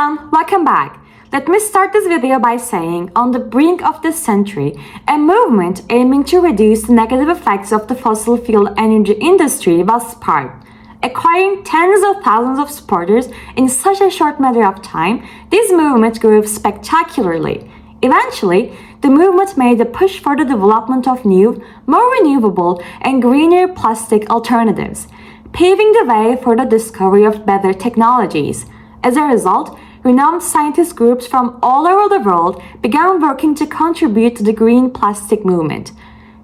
everyone, welcome back. Let me start this video by saying, on the brink of this century, a movement aiming to reduce the negative effects of the fossil fuel energy industry was sparked. Acquiring tens of thousands of supporters in such a short matter of time, this movement grew spectacularly. Eventually, the movement made a push for the development of new, more renewable and greener plastic alternatives, paving the way for the discovery of better technologies. As a result, renowned scientist groups from all over the world began working to contribute to the green plastic movement.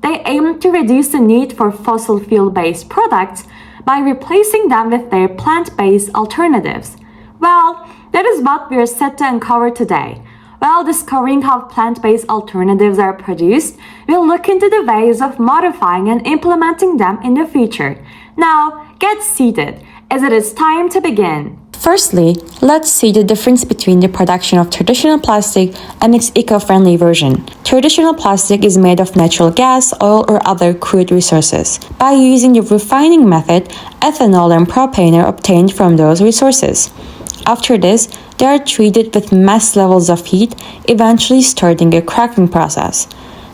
They aimed to reduce the need for fossil fuel-based products by replacing them with their plant-based alternatives. Well, that is what we are set to uncover today. While discovering how plant-based alternatives are produced, we'll look into the ways of modifying and implementing them in the future. Now, get seated, as it is time to begin. Firstly, let's see the difference between the production of traditional plastic and its eco-friendly version. Traditional plastic is made of natural gas, oil, or other crude resources. By using the refining method, ethanol and propane are obtained from those resources. After this, they are treated with mass levels of heat, eventually starting a cracking process.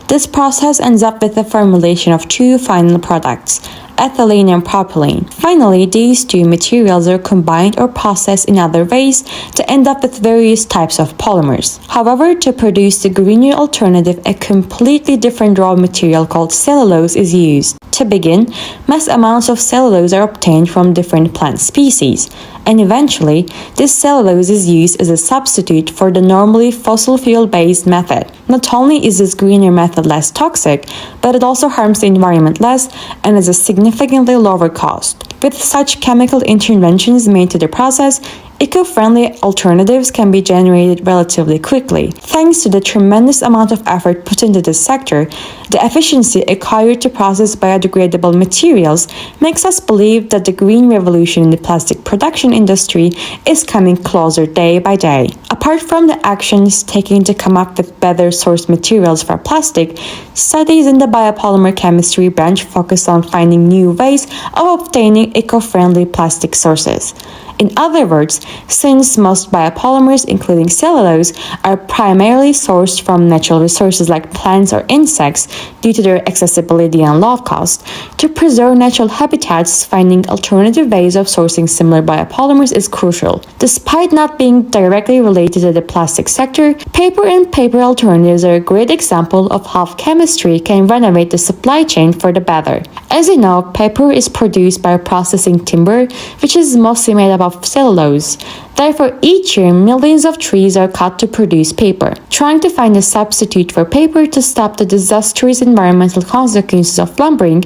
This process ends up with the formulation of two final products, ethylene and propylene. Finally, these two materials are combined or processed in other ways to end up with various types of polymers. However, to produce the greener alternative, a completely different raw material called cellulose is used. To begin, mass amounts of cellulose are obtained from different plant species, and eventually, this cellulose is used as a substitute for the normally fossil fuel-based method. Not only is this greener method less toxic, but it also harms the environment less and is a significantly lower cost. With such chemical interventions made to the process, eco-friendly alternatives can be generated relatively quickly. Thanks to the tremendous amount of effort put into this sector, the efficiency acquired to process biodegradable materials makes us believe that the green revolution in the plastic production industry is coming closer day by day. Apart from the actions taken to come up with better source materials for plastic, studies in the biopolymer chemistry branch focus on finding new ways of obtaining eco-friendly plastic sources. In other words, since most biopolymers, including cellulose, are primarily sourced from natural resources like plants or insects due to their accessibility and low cost, to preserve natural habitats, finding alternative ways of sourcing similar biopolymers is crucial. Despite not being directly related to the plastic sector, paper and paper alternatives are a great example of how chemistry can renovate the supply chain for the better. As you know, paper is produced by processing timber, which is mostly made up of cellulose. Therefore, each year, millions of trees are cut to produce paper. Trying to find a substitute for paper to stop the disastrous environmental consequences of lumbering,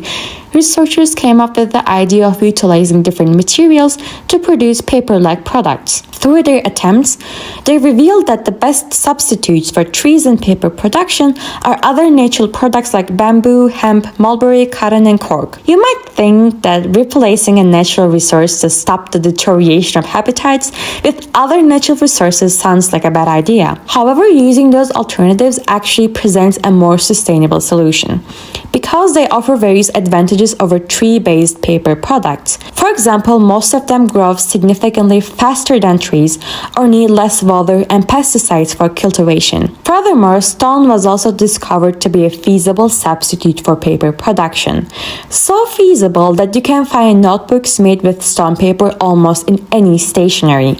researchers came up with the idea of utilizing different materials to produce paper-like products. Through their attempts, they revealed that the best substitutes for trees and paper production are other natural products like bamboo, hemp, mulberry, cotton, and cork. You might think that replacing a natural resource to stop the deterioration of habitats with other natural resources sounds like a bad idea. However, using those alternatives actually presents a more sustainable solution, because they offer various advantages over tree-based paper products. For example, most of them grow significantly faster than trees or need less water and pesticides for cultivation. Furthermore, stone was also discovered to be a feasible substitute for paper production. So feasible that you can find notebooks made with stone paper almost in any stationery.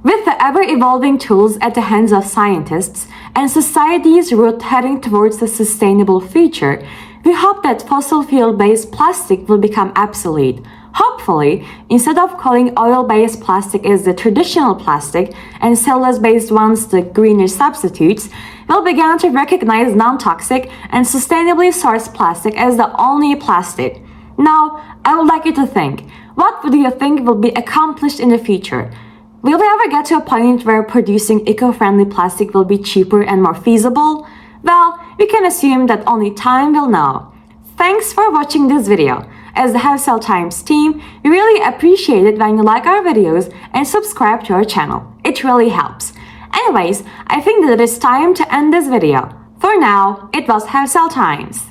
With the ever-evolving tools at the hands of scientists and society's route heading towards a sustainable future, we hope that fossil fuel-based plastic will become obsolete. Hopefully, instead of calling oil-based plastic as the traditional plastic and cellulose-based ones the greener substitutes, we'll begin to recognize non-toxic and sustainably sourced plastic as the only plastic. Now, I would like you to think, what do you think will be accomplished in the future? Will we ever get to a point where producing eco-friendly plastic will be cheaper and more feasible? Well, we can assume that only time will know. Thanks for watching this video. As the HevCell Times team, we really appreciate it when you like our videos and subscribe to our channel. It really helps. Anyways, I think that it is time to end this video. For now, it was HevCell Times.